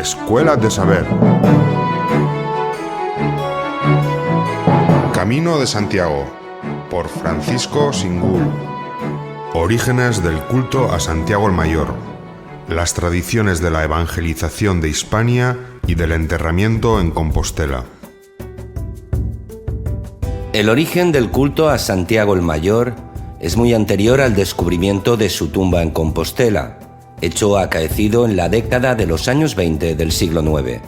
Escuela de Saber. Camino de Santiago, por Francisco Singul. Orígenes del culto a Santiago el Mayor. Las tradiciones de la evangelización de Hispania y del enterramiento en Compostela. El origen del culto a Santiago el Mayor es muy anterior al descubrimiento de su tumba en Compostela, hecho acaecido en la década de los años 20 del siglo IX.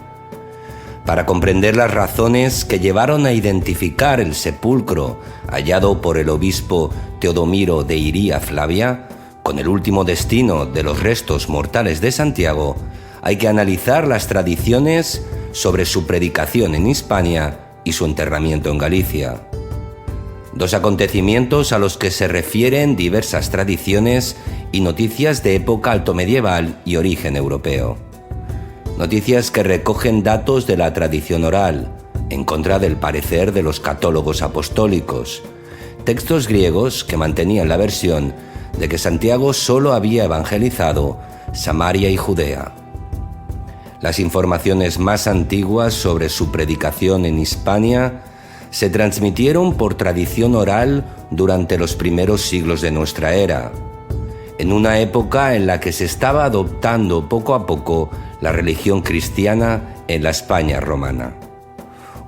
Para comprender las razones que llevaron a identificar el sepulcro hallado por el obispo Teodomiro de Iria Flavia con el último destino de los restos mortales de Santiago, hay que analizar las tradiciones sobre su predicación en Hispania y su enterramiento en Galicia. Dos acontecimientos a los que se refieren diversas tradiciones y noticias de época altomedieval y origen europeo. Noticias que recogen datos de la tradición oral, en contra del parecer de los católogos apostólicos. Textos griegos que mantenían la versión de que Santiago solo había evangelizado Samaria y Judea. Las informaciones más antiguas sobre su predicación en Hispania se transmitieron por tradición oral durante los primeros siglos de nuestra era, en una época en la que se estaba adoptando poco a poco la religión cristiana en la España romana.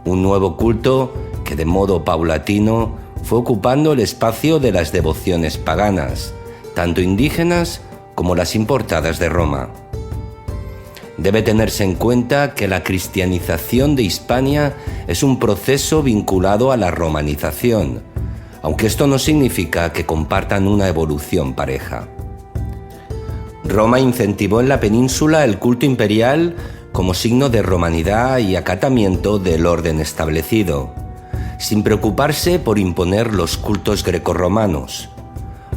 Un nuevo culto que de modo paulatino fue ocupando el espacio de las devociones paganas, tanto indígenas como las importadas de Roma. Debe tenerse en cuenta que la cristianización de Hispania es un proceso vinculado a la romanización, aunque esto no significa que compartan una evolución pareja. Roma incentivó en la península el culto imperial como signo de romanidad y acatamiento del orden establecido, sin preocuparse por imponer los cultos grecorromanos,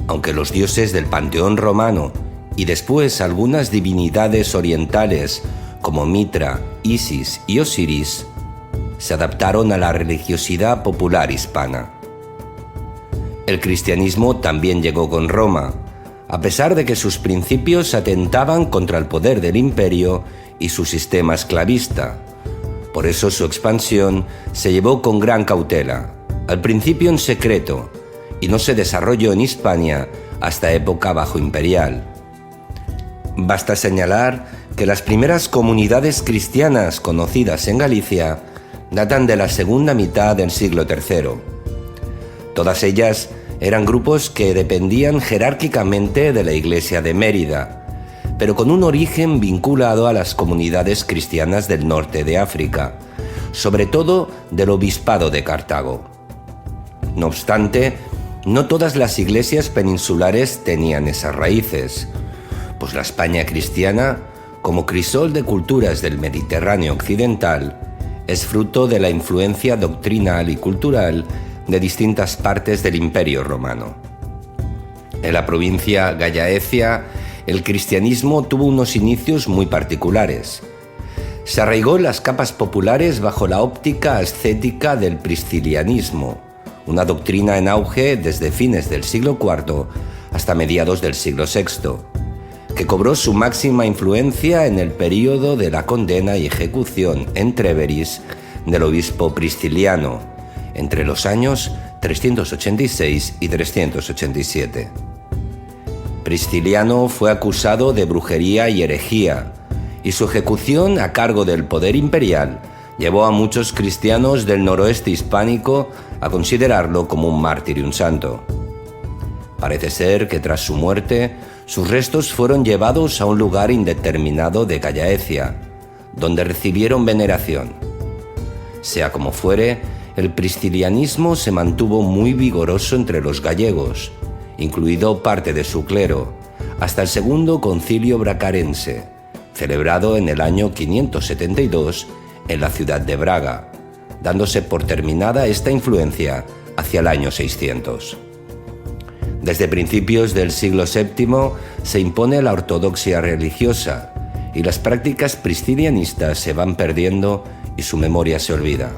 aunque los dioses del panteón romano y después algunas divinidades orientales como Mitra, Isis y Osiris se adaptaron a la religiosidad popular hispana. El cristianismo también llegó con Roma, a pesar de que sus principios atentaban contra el poder del imperio y su sistema esclavista. Por eso su expansión se llevó con gran cautela, al principio en secreto, y no se desarrolló en Hispania hasta época bajo imperial. Basta señalar que las primeras comunidades cristianas conocidas en Galicia datan de la segunda mitad del siglo III. Todas ellas eran grupos que dependían jerárquicamente de la Iglesia de Mérida, pero con un origen vinculado a las comunidades cristianas del norte de África, sobre todo del Obispado de Cartago. No obstante, no todas las iglesias peninsulares tenían esas raíces, pues la España cristiana, como crisol de culturas del Mediterráneo occidental, es fruto de la influencia doctrinal y cultural de distintas partes del Imperio Romano. En la provincia Gallaecia, el cristianismo tuvo unos inicios muy particulares. Se arraigó en las capas populares bajo la óptica ascética del priscilianismo, una doctrina en auge desde fines del siglo IV hasta mediados del siglo VI, que cobró su máxima influencia en el período de la condena y ejecución en Treveris del obispo Prisciliano, entre los años 386 y 387. Prisciliano fue acusado de brujería y herejía, y su ejecución a cargo del poder imperial llevó a muchos cristianos del noroeste hispánico a considerarlo como un mártir y un santo. Parece ser que tras su muerte, sus restos fueron llevados a un lugar indeterminado de Gallaecia, donde recibieron veneración. Sea como fuere, el priscilianismo se mantuvo muy vigoroso entre los gallegos, incluido parte de su clero, hasta el Segundo Concilio Bracarense, celebrado en el año 572 en la ciudad de Braga, dándose por terminada esta influencia hacia el año 600. Desde principios del siglo VII se impone la ortodoxia religiosa y las prácticas priscilianistas se van perdiendo y su memoria se olvida.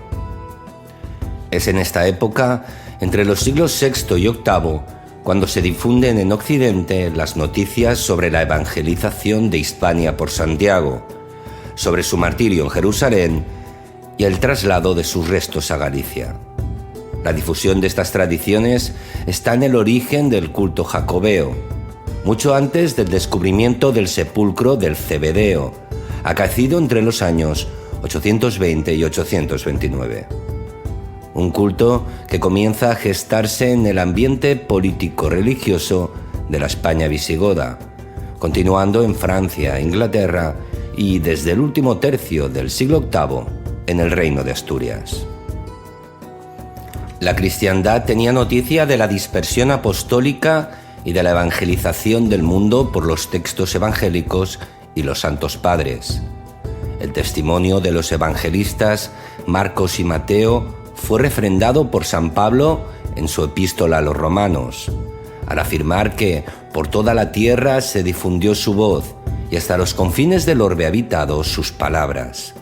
Es en esta época, entre los siglos VI y VIII, cuando se difunden en Occidente las noticias sobre la evangelización de Hispania por Santiago, sobre su martirio en Jerusalén y el traslado de sus restos a Galicia. La difusión de estas tradiciones está en el origen del culto jacobeo, mucho antes del descubrimiento del sepulcro del Cebedeo, acaecido entre los años 820 y 829. Un culto que comienza a gestarse en el ambiente político-religioso de la España visigoda, continuando en Francia, Inglaterra y desde el último tercio del siglo VIII en el Reino de Asturias. La cristiandad tenía noticia de la dispersión apostólica y de la evangelización del mundo por los textos evangélicos y los santos padres. El testimonio de los evangelistas Marcos y Mateo fue refrendado por San Pablo en su epístola a los romanos, al afirmar que por toda la tierra se difundió su voz y hasta los confines del orbe habitado sus palabras.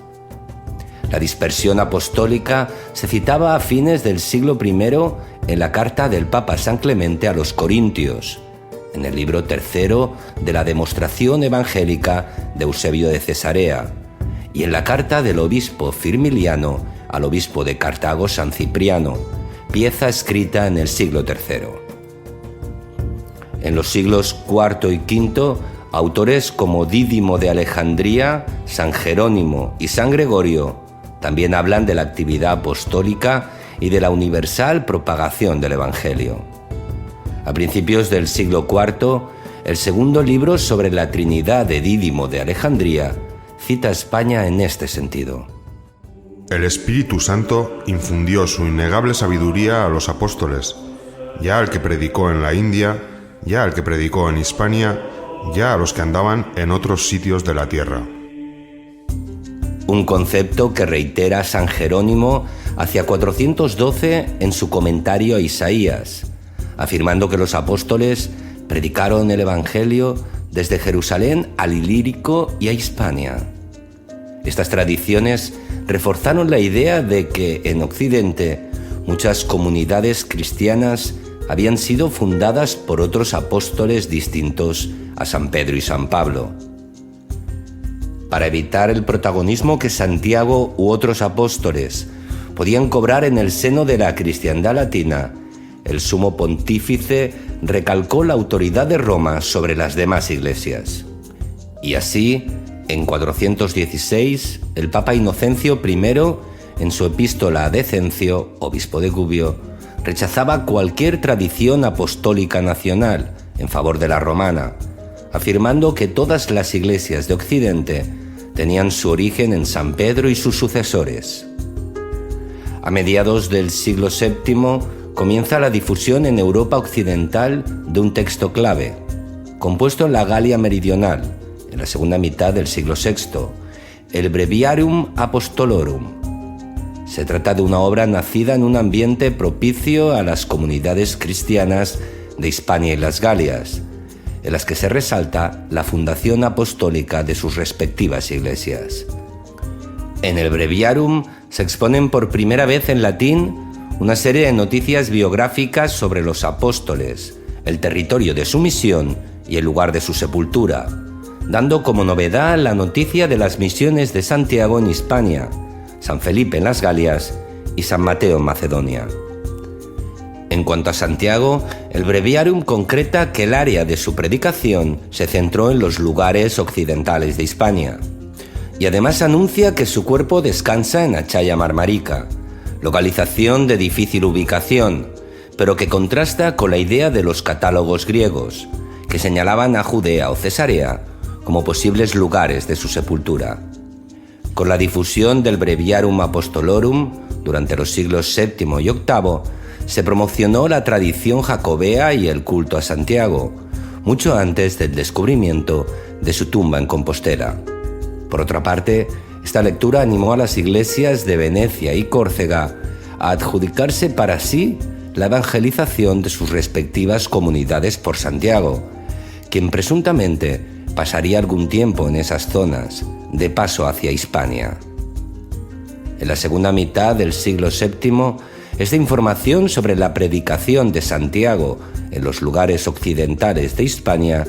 La dispersión apostólica se citaba a fines del siglo I en la carta del Papa San Clemente a los Corintios, en el libro tercero de la Demostración Evangélica de Eusebio de Cesarea, y en la carta del obispo Firmiliano al obispo de Cartago San Cipriano, pieza escrita en el siglo III. En los siglos IV y V, autores como Dídimo de Alejandría, San Jerónimo y San Gregorio también hablan de la actividad apostólica y de la universal propagación del Evangelio. A principios del siglo IV, el segundo libro sobre la Trinidad de Dídimo de Alejandría cita a España en este sentido. El Espíritu Santo infundió su innegable sabiduría a los apóstoles, ya al que predicó en la India, ya al que predicó en Hispania, ya a los que andaban en otros sitios de la tierra. Un concepto que reitera San Jerónimo hacia 412 en su comentario a Isaías, afirmando que los apóstoles predicaron el Evangelio desde Jerusalén al Ilírico y a Hispania. Estas tradiciones reforzaron la idea de que en Occidente muchas comunidades cristianas habían sido fundadas por otros apóstoles distintos a San Pedro y San Pablo. Para evitar el protagonismo que Santiago u otros apóstoles podían cobrar en el seno de la cristiandad latina, el sumo pontífice recalcó la autoridad de Roma sobre las demás iglesias. Y así, en 416, el Papa Inocencio I, en su epístola a Decencio, obispo de Gubbio, rechazaba cualquier tradición apostólica nacional en favor de la romana, afirmando que todas las iglesias de Occidente tenían su origen en San Pedro y sus sucesores. A mediados del siglo VII comienza la difusión en Europa occidental de un texto clave, compuesto en la Galia Meridional, en la segunda mitad del siglo VI, el Breviarium Apostolorum. Se trata de una obra nacida en un ambiente propicio a las comunidades cristianas de Hispania y las Galias, en las que se resalta la fundación apostólica de sus respectivas iglesias. En el Breviarium se exponen por primera vez en latín una serie de noticias biográficas sobre los apóstoles, el territorio de su misión y el lugar de su sepultura, dando como novedad la noticia de las misiones de Santiago en Hispania, San Felipe en las Galias y San Mateo en Macedonia. En cuanto a Santiago, el Breviarium concreta que el área de su predicación se centró en los lugares occidentales de Hispania, y además anuncia que su cuerpo descansa en Achaya Marmarica, localización de difícil ubicación, pero que contrasta con la idea de los catálogos griegos, que señalaban a Judea o Cesarea como posibles lugares de su sepultura. Con la difusión del Breviarium Apostolorum durante los siglos VII y VIII, se promocionó la tradición jacobea y el culto a Santiago, mucho antes del descubrimiento de su tumba en Compostela. Por otra parte, esta lectura animó a las iglesias de Venecia y Córcega a adjudicarse para sí la evangelización de sus respectivas comunidades por Santiago, quien presuntamente pasaría algún tiempo en esas zonas, de paso hacia Hispania. En la segunda mitad del siglo VII, esta información sobre la predicación de Santiago en los lugares occidentales de Hispania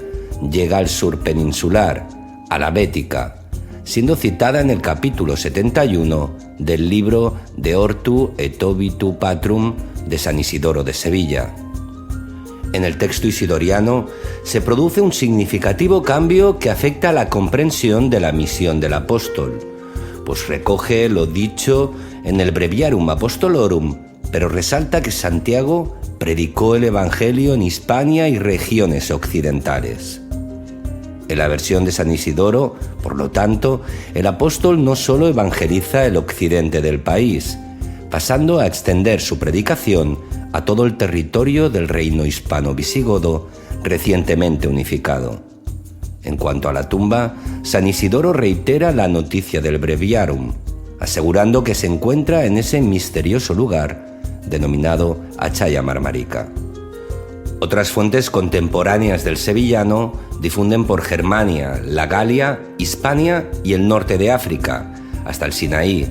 llega al sur peninsular, a la Bética, siendo citada en el capítulo 71 del libro De Ortu et Obitu Patrum de San Isidoro de Sevilla. En el texto isidoriano se produce un significativo cambio que afecta a la comprensión de la misión del apóstol, pues recoge lo dicho en el Breviarum Apostolorum, pero resalta que Santiago predicó el Evangelio en Hispania y regiones occidentales. En la versión de San Isidoro, por lo tanto, el apóstol no solo evangeliza el occidente del país, pasando a extender su predicación a todo el territorio del reino hispano-visigodo recientemente unificado. En cuanto a la tumba, San Isidoro reitera la noticia del Breviarum, asegurando que se encuentra en ese misterioso lugar denominado Achaya Marmarica. Otras fuentes contemporáneas del sevillano difunden por Germania, la Galia, Hispania y el norte de África, hasta el Sinaí,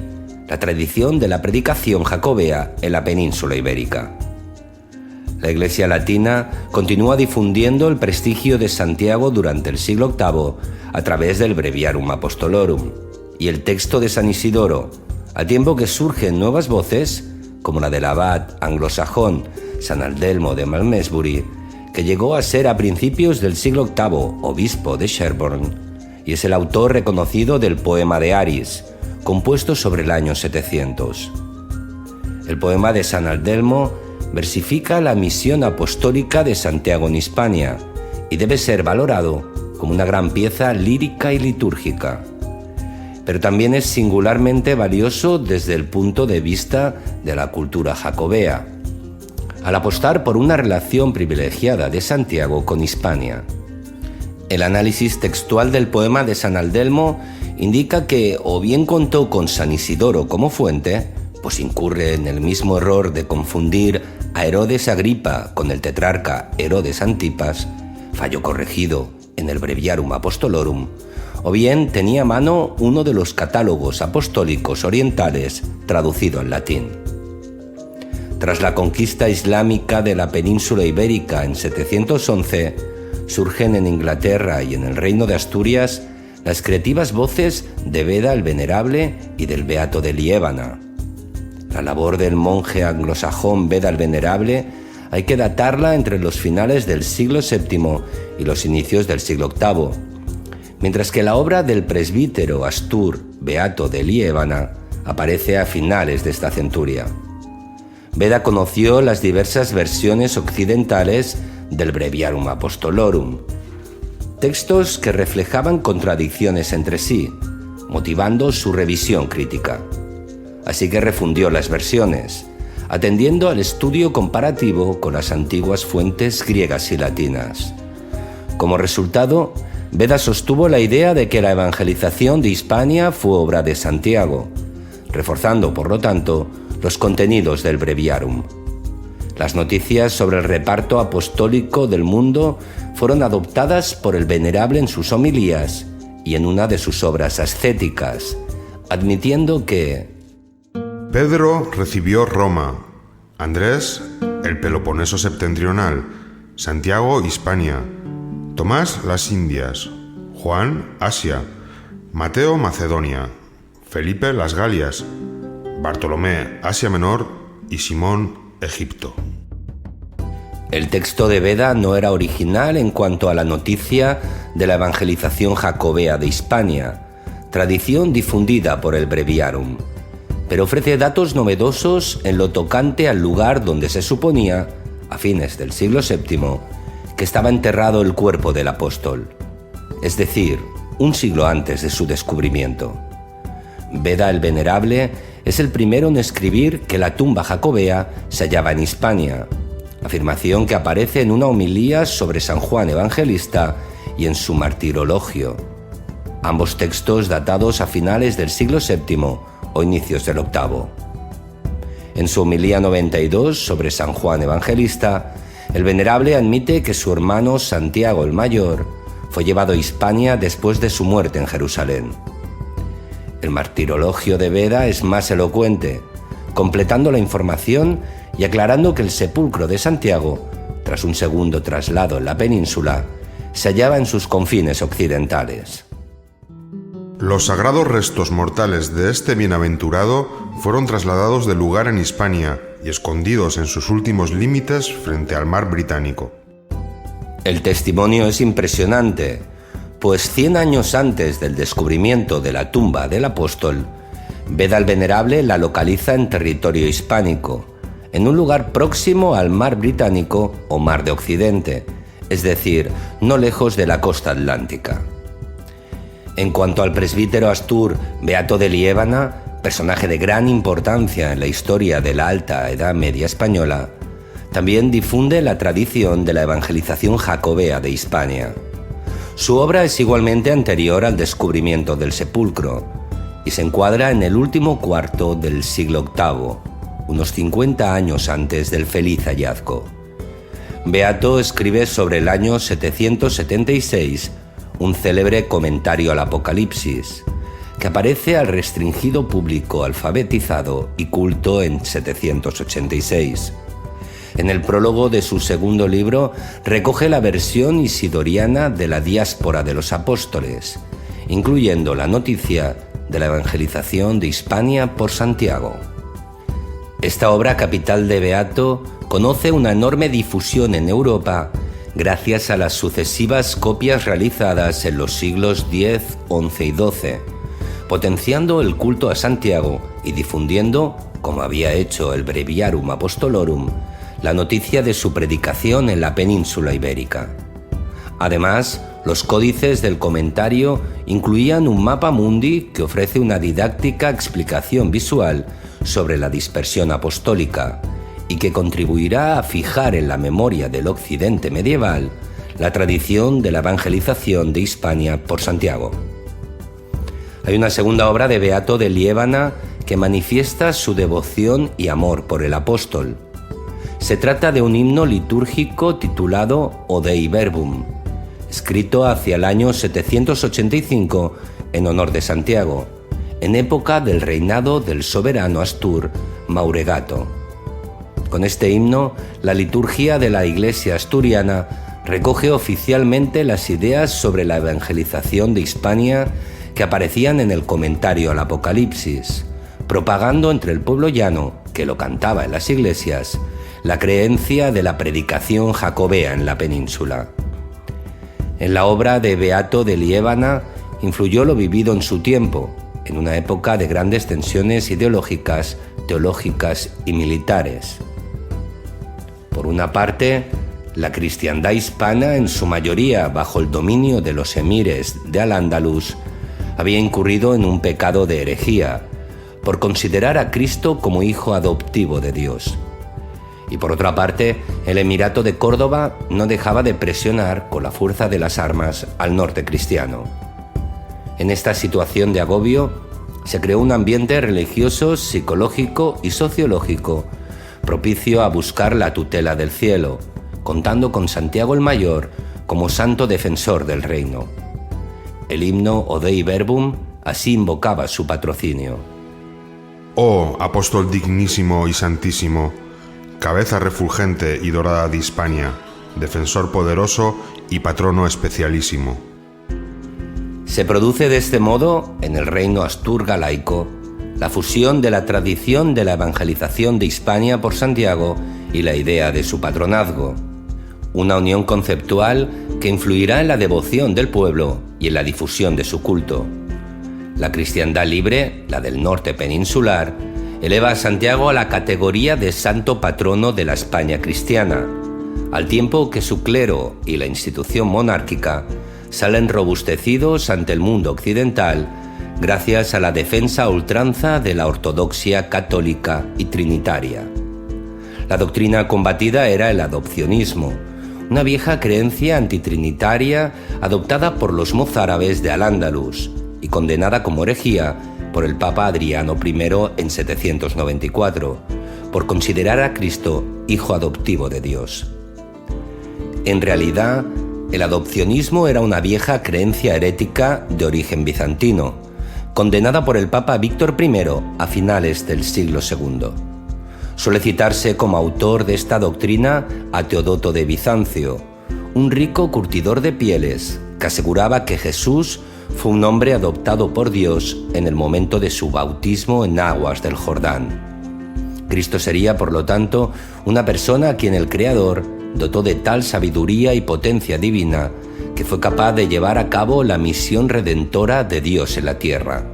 la tradición de la predicación jacobea en la península ibérica. La Iglesia latina continúa difundiendo el prestigio de Santiago durante el siglo VIII a través del Breviarum Apostolorum y el texto de San Isidoro, a tiempo que surgen nuevas voces, como la del abad anglosajón San Aldelmo de Malmesbury, que llegó a ser a principios del siglo VIII obispo de Sherborne, y es el autor reconocido del poema de Aris, compuesto sobre el año 700. El poema de San Aldelmo versifica la misión apostólica de Santiago en Hispania y debe ser valorado como una gran pieza lírica y litúrgica. Pero también es singularmente valioso desde el punto de vista de la cultura jacobea, al apostar por una relación privilegiada de Santiago con Hispania. El análisis textual del poema de San Aldelmo indica que o bien contó con San Isidoro como fuente, pues incurre en el mismo error de confundir a Herodes Agripa con el tetrarca Herodes Antipas, fallo corregido en el Breviarum Apostolorum, o bien tenía a mano uno de los catálogos apostólicos orientales traducido al latín. Tras la conquista islámica de la península ibérica en 711, surgen en Inglaterra y en el Reino de Asturias las creativas voces de Beda el Venerable y del Beato de Liébana. La labor del monje anglosajón Beda el Venerable hay que datarla entre los finales del siglo VII y los inicios del siglo VIII, mientras que la obra del presbítero Astur Beato de Liébana aparece a finales de esta centuria. Beda conoció las diversas versiones occidentales del Breviarum Apostolorum, textos que reflejaban contradicciones entre sí, motivando su revisión crítica. Así que refundió las versiones, atendiendo al estudio comparativo con las antiguas fuentes griegas y latinas. Como resultado, Beda sostuvo la idea de que la evangelización de Hispania fue obra de Santiago, reforzando, por lo tanto, los contenidos del Breviarum. Las noticias sobre el reparto apostólico del mundo fueron adoptadas por el Venerable en sus homilías y en una de sus obras ascéticas, admitiendo que Pedro recibió Roma, Andrés el Peloponeso septentrional, Santiago Hispania, Tomás las Indias, Juan Asia, Mateo Macedonia, Felipe las Galias, Bartolomé Asia Menor y Simón Egipto. El texto de Beda no era original en cuanto a la noticia de la evangelización jacobea de Hispania, tradición difundida por el Breviarum, pero ofrece datos novedosos en lo tocante al lugar donde se suponía, a fines del siglo VII, que estaba enterrado el cuerpo del apóstol, es decir, un siglo antes de su descubrimiento. Beda el Venerable es el primero en escribir que la tumba jacobea se hallaba en Hispania, afirmación que aparece en una homilía sobre San Juan Evangelista y en su Martirologio, ambos textos datados a finales del siglo VII o inicios del VIII. En su homilía 92 sobre San Juan Evangelista, el Venerable admite que su hermano Santiago el Mayor fue llevado a Hispania después de su muerte en Jerusalén. El Martirologio de Beda es más elocuente, completando la información y aclarando que el sepulcro de Santiago, tras un segundo traslado en la península, se hallaba en sus confines occidentales. Los sagrados restos mortales de este bienaventurado fueron trasladados de lugar en Hispania y escondidos en sus últimos límites frente al mar Británico. El testimonio es impresionante, pues 100 años antes del descubrimiento de la tumba del apóstol, Beda el Venerable la localiza en territorio hispánico, en un lugar próximo al mar Británico o mar de Occidente, es decir, no lejos de la costa atlántica. En cuanto al presbítero Astur Beato de Liébana, personaje de gran importancia en la historia de la Alta Edad Media española, también difunde la tradición de la evangelización jacobea de Hispania. Su obra es igualmente anterior al descubrimiento del sepulcro y se encuadra en el último cuarto del siglo VIII, unos 50 años antes del feliz hallazgo. Beato escribe sobre el año 776 un célebre comentario al Apocalipsis, que aparece al restringido público alfabetizado y culto en 786. En el prólogo de su segundo libro recoge la versión isidoriana de la diáspora de los apóstoles, incluyendo la noticia de la evangelización de Hispania por Santiago. Esta obra capital de Beato conoce una enorme difusión en Europa gracias a las sucesivas copias realizadas en los siglos X, XI y XII, potenciando el culto a Santiago y difundiendo, como había hecho el Breviarium Apostolorum, la noticia de su predicación en la península ibérica. Además, los códices del comentario incluían un mapa mundi que ofrece una didáctica explicación visual sobre la dispersión apostólica y que contribuirá a fijar en la memoria del occidente medieval la tradición de la evangelización de Hispania por Santiago. Hay una segunda obra de Beato de Liébana que manifiesta su devoción y amor por el apóstol. Se trata de un himno litúrgico titulado O Dei Verbum, escrito hacia el año 785 en honor de Santiago, en época del reinado del soberano Astur Mauregato. Con este himno, la liturgia de la Iglesia asturiana recoge oficialmente las ideas sobre la evangelización de Hispania que aparecían en el comentario al Apocalipsis, propagando entre el pueblo llano, que lo cantaba en las iglesias, la creencia de la predicación jacobea en la península. En la obra de Beato de Liébana influyó lo vivido en su tiempo, en una época de grandes tensiones ideológicas, teológicas y militares. Por una parte, la cristiandad hispana, en su mayoría bajo el dominio de los emires de Al-Ándalus, había incurrido en un pecado de herejía por considerar a Cristo como hijo adoptivo de Dios. Y por otra parte, el Emirato de Córdoba no dejaba de presionar con la fuerza de las armas al norte cristiano. En esta situación de agobio, se creó un ambiente religioso, psicológico y sociológico propicio a buscar la tutela del cielo, contando con Santiago el Mayor como santo defensor del reino. El himno O Dei Verbum así invocaba su patrocinio. Oh, apóstol dignísimo y santísimo, cabeza refulgente y dorada de Hispania, defensor poderoso y patrono especialísimo. Se produce de este modo, en el reino astur-galaico, la fusión de la tradición de la evangelización de Hispania por Santiago y la idea de su patronazgo, una unión conceptual que influirá en la devoción del pueblo y en la difusión de su culto. La cristiandad libre, la del norte peninsular, eleva a Santiago a la categoría de santo patrono de la España cristiana, al tiempo que su clero y la institución monárquica salen robustecidos ante el mundo occidental gracias a la defensa a ultranza de la ortodoxia católica y trinitaria. La doctrina combatida era el adopcionismo, una vieja creencia antitrinitaria adoptada por los mozárabes de Al-Ándalus y condenada como herejía por el Papa Adriano I en 794, por considerar a Cristo hijo adoptivo de Dios. En realidad, el adopcionismo era una vieja creencia herética de origen bizantino, condenada por el Papa Víctor I a finales del siglo II. Suele citarse como autor de esta doctrina a Teodoto de Bizancio, un rico curtidor de pieles que aseguraba que Jesús fue un hombre adoptado por Dios en el momento de su bautismo en aguas del Jordán. Cristo sería, por lo tanto, una persona a quien el Creador dotó de tal sabiduría y potencia divina que fue capaz de llevar a cabo la misión redentora de Dios en la tierra.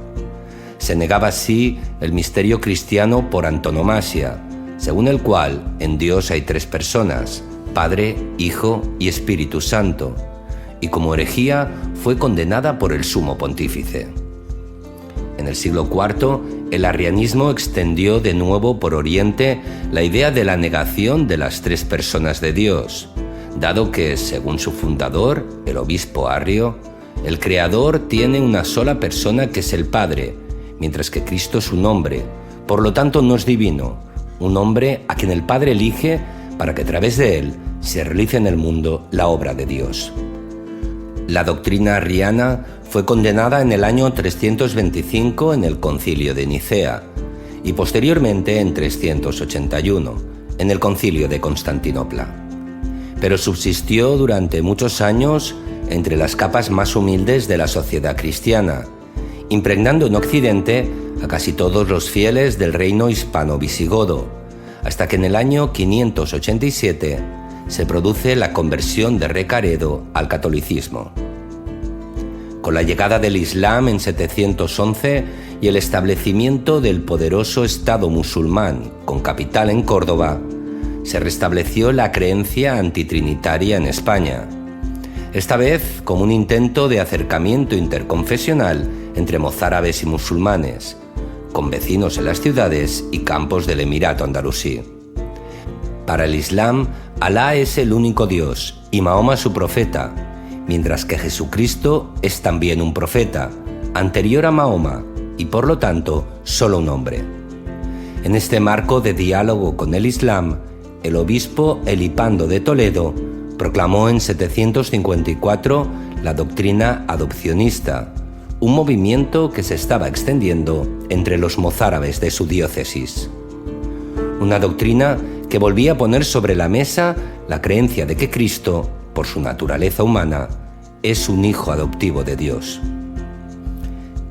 Se negaba así el misterio cristiano por antonomasia, según el cual en Dios hay tres personas, Padre, Hijo y Espíritu Santo, y como herejía fue condenada por el Sumo Pontífice. En el siglo IV, el arrianismo extendió de nuevo por Oriente la idea de la negación de las tres personas de Dios, dado que, según su fundador, el obispo Arrio, el Creador tiene una sola persona que es el Padre, mientras que Cristo es un hombre, por lo tanto no es divino, un hombre a quien el Padre elige para que a través de él se realice en el mundo la obra de Dios. La doctrina arriana fue condenada en el año 325 en el Concilio de Nicea y posteriormente en 381 en el Concilio de Constantinopla. Pero subsistió durante muchos años entre las capas más humildes de la sociedad cristiana, impregnando en Occidente a casi todos los fieles del reino hispano-visigodo, hasta que en el año 587 se produce la conversión de Recaredo al catolicismo. Con la llegada del Islam en 711 y el establecimiento del poderoso Estado musulmán con capital en Córdoba, se restableció la creencia antitrinitaria en España, esta vez como un intento de acercamiento interconfesional entre mozárabes y musulmanes, con vecinos en las ciudades y campos del Emirato andalusí. Para el Islam, Alá es el único Dios y Mahoma su profeta, mientras que Jesucristo es también un profeta, anterior a Mahoma y por lo tanto solo un hombre. En este marco de diálogo con el Islam, el obispo Elipando de Toledo proclamó en 754 la doctrina adopcionista, un movimiento que se estaba extendiendo entre los mozárabes de su diócesis. Una doctrina que volvía a poner sobre la mesa la creencia de que Cristo, por su naturaleza humana, es un hijo adoptivo de Dios.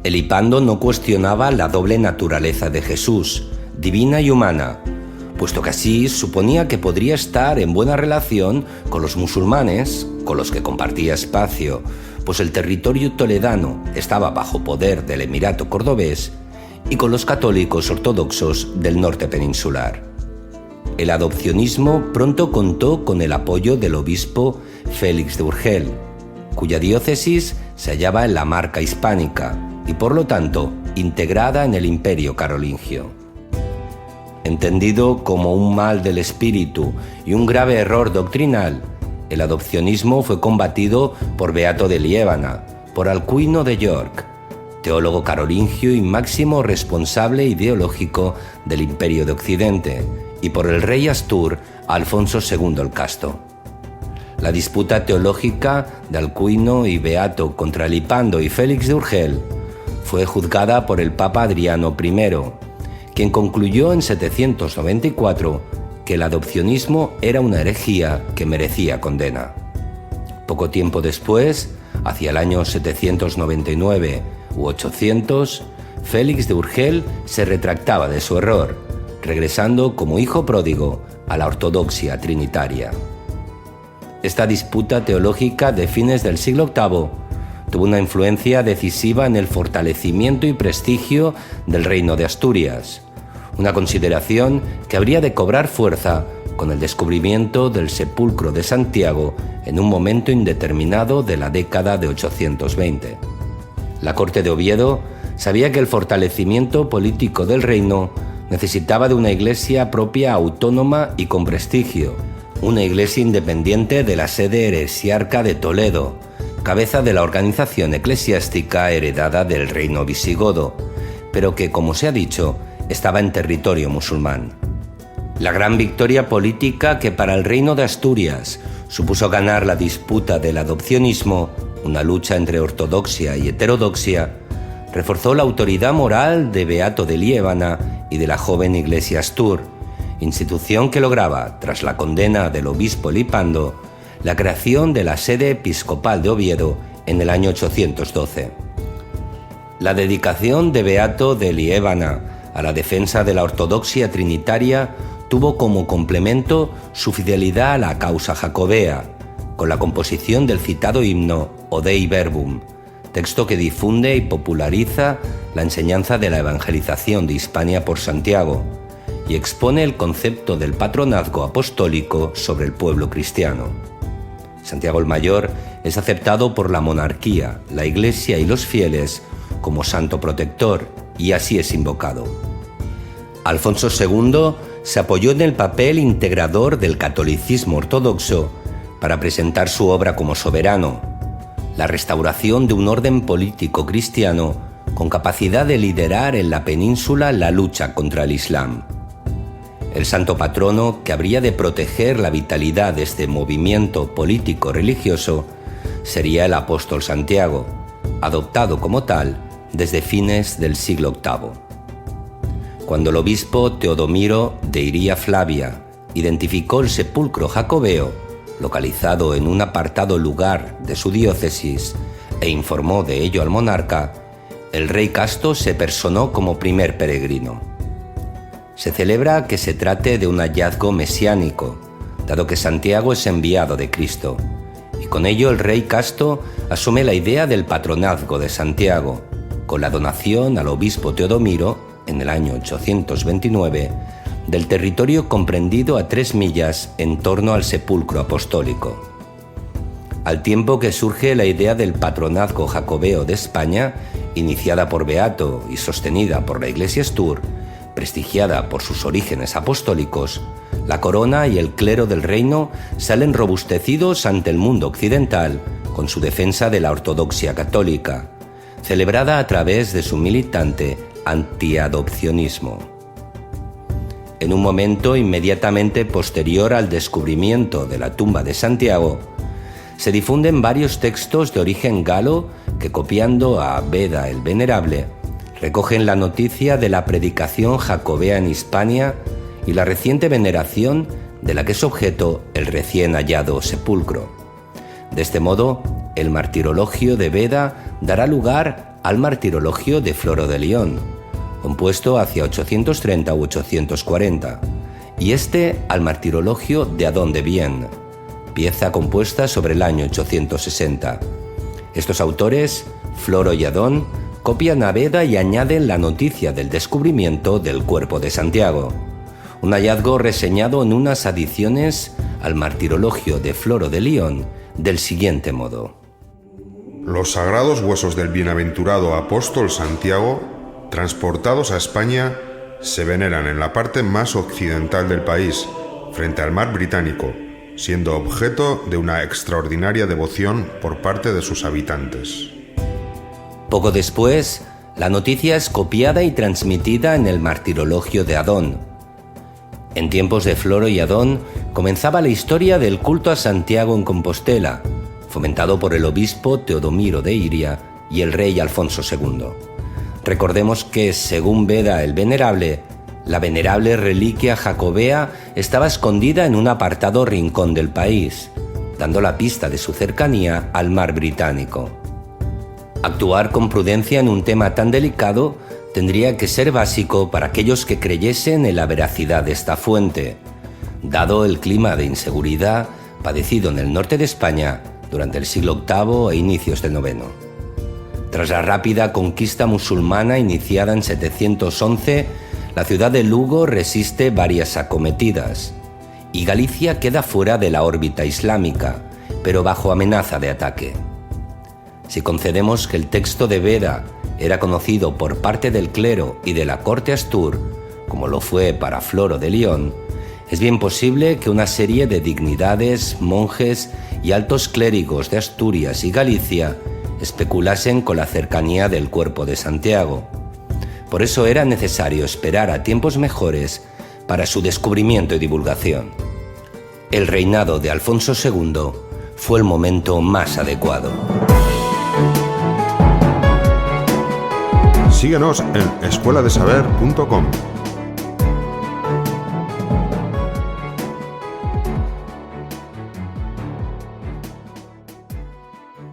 Elipando no cuestionaba la doble naturaleza de Jesús, divina y humana, puesto que así suponía que podría estar en buena relación con los musulmanes, con los que compartía espacio, pues el territorio toledano estaba bajo poder del Emirato cordobés, y con los católicos ortodoxos del norte peninsular. El adopcionismo pronto contó con el apoyo del obispo Félix de Urgel, cuya diócesis se hallaba en la Marca hispánica y por lo tanto integrada en el Imperio carolingio. Entendido como un mal del espíritu y un grave error doctrinal, el adopcionismo fue combatido por Beato de Liébana, por Alcuino de York, teólogo carolingio y máximo responsable ideológico del Imperio de Occidente, y por el rey Astur Alfonso II el Casto. La disputa teológica de Alcuino y Beato contra Elipando y Félix de Urgel fue juzgada por el Papa Adriano I, quien concluyó en 794 que el adopcionismo era una herejía que merecía condena. Poco tiempo después, hacia el año 799 u 800, Félix de Urgel se retractaba de su error, regresando como hijo pródigo a la ortodoxia trinitaria. Esta disputa teológica de fines del siglo VIII tuvo una influencia decisiva en el fortalecimiento y prestigio del Reino de Asturias, una consideración que habría de cobrar fuerza con el descubrimiento del sepulcro de Santiago en un momento indeterminado de la década de 820. La corte de Oviedo sabía que el fortalecimiento político del reino necesitaba de una iglesia propia, autónoma y con prestigio, una iglesia independiente de la sede heresiarca de Toledo, cabeza de la organización eclesiástica heredada del reino visigodo, pero que, como se ha dicho, estaba en territorio musulmán. La gran victoria política que para el reino de Asturias supuso ganar la disputa del adopcionismo, una lucha entre ortodoxia y heterodoxia, reforzó la autoridad moral de Beato de Liébana y de la joven Iglesia Astur, institución que lograba, tras la condena del obispo Elipando, la creación de la sede episcopal de Oviedo en el año 812. La dedicación de Beato de Liébana a la defensa de la ortodoxia trinitaria tuvo como complemento su fidelidad a la causa jacobea, con la composición del citado himno O Dei Verbum, texto que difunde y populariza la enseñanza de la evangelización de Hispania por Santiago y expone el concepto del patronazgo apostólico sobre el pueblo cristiano. Santiago el Mayor es aceptado por la monarquía, la Iglesia y los fieles como santo protector, y así es invocado. Alfonso II se apoyó en el papel integrador del catolicismo ortodoxo para presentar su obra como soberano, la restauración de un orden político cristiano con capacidad de liderar en la península la lucha contra el Islam. El santo patrono que habría de proteger la vitalidad de este movimiento político-religioso sería el apóstol Santiago, adoptado como tal desde fines del siglo VIII. Cuando el obispo Teodomiro de Iria Flavia identificó el sepulcro jacobeo, localizado en un apartado lugar de su diócesis, e informó de ello al monarca, el rey Casto se personó como primer peregrino. Se celebra que se trate de un hallazgo mesiánico, dado que Santiago es enviado de Cristo, y con ello el rey Casto asume la idea del patronazgo de Santiago, con la donación al obispo Teodomiro, en el año 829, del territorio comprendido a 3 millas en torno al sepulcro apostólico. Al tiempo que surge la idea del patronazgo jacobeo de España, iniciada por Beato y sostenida por la Iglesia Astur, prestigiada por sus orígenes apostólicos, la corona y el clero del reino salen robustecidos ante el mundo occidental con su defensa de la ortodoxia católica, celebrada a través de su militante antiadopcionismo. En un momento inmediatamente posterior al descubrimiento de la tumba de Santiago, se difunden varios textos de origen galo que, copiando a Beda el Venerable, recogen la noticia de la predicación jacobea en Hispania y la reciente veneración de la que es objeto el recién hallado sepulcro. De este modo, el martirologio de Beda dará lugar al martirologio de Floro de León, compuesto hacia 830 u 840, y este al martirologio de Adón de Vienne, pieza compuesta sobre el año 860. Estos autores, Floro y Adón, copian a Beda y añaden la noticia del descubrimiento del cuerpo de Santiago, un hallazgo reseñado en unas adiciones al martirologio de Floro de León del siguiente modo. Los sagrados huesos del bienaventurado apóstol Santiago, transportados a España, se veneran en la parte más occidental del país, frente al mar Británico, siendo objeto de una extraordinaria devoción por parte de sus habitantes. Poco después, la noticia es copiada y transmitida en el martirologio de Adón. En tiempos de Floro y Adón comenzaba la historia del culto a Santiago en Compostela, fomentado por el obispo Teodomiro de Iria y el rey Alfonso II. Recordemos que, según Beda el Venerable, la venerable reliquia jacobea estaba escondida en un apartado rincón del país, dando la pista de su cercanía al mar Británico. Actuar con prudencia en un tema tan delicado tendría que ser básico para aquellos que creyesen en la veracidad de esta fuente, dado el clima de inseguridad padecido en el norte de España durante el siglo VIII e inicios del IX. Tras la rápida conquista musulmana iniciada en 711, la ciudad de Lugo resiste varias acometidas y Galicia queda fuera de la órbita islámica, pero bajo amenaza de ataque. Si concedemos que el texto de Beda era conocido por parte del clero y de la corte Astur, como lo fue para Floro de León, es bien posible que una serie de dignidades, monjes y altos clérigos de Asturias y Galicia especulasen con la cercanía del cuerpo de Santiago. Por eso era necesario esperar a tiempos mejores para su descubrimiento y divulgación. El reinado de Alfonso II fue el momento más adecuado. Síguenos en escueladesaber.com.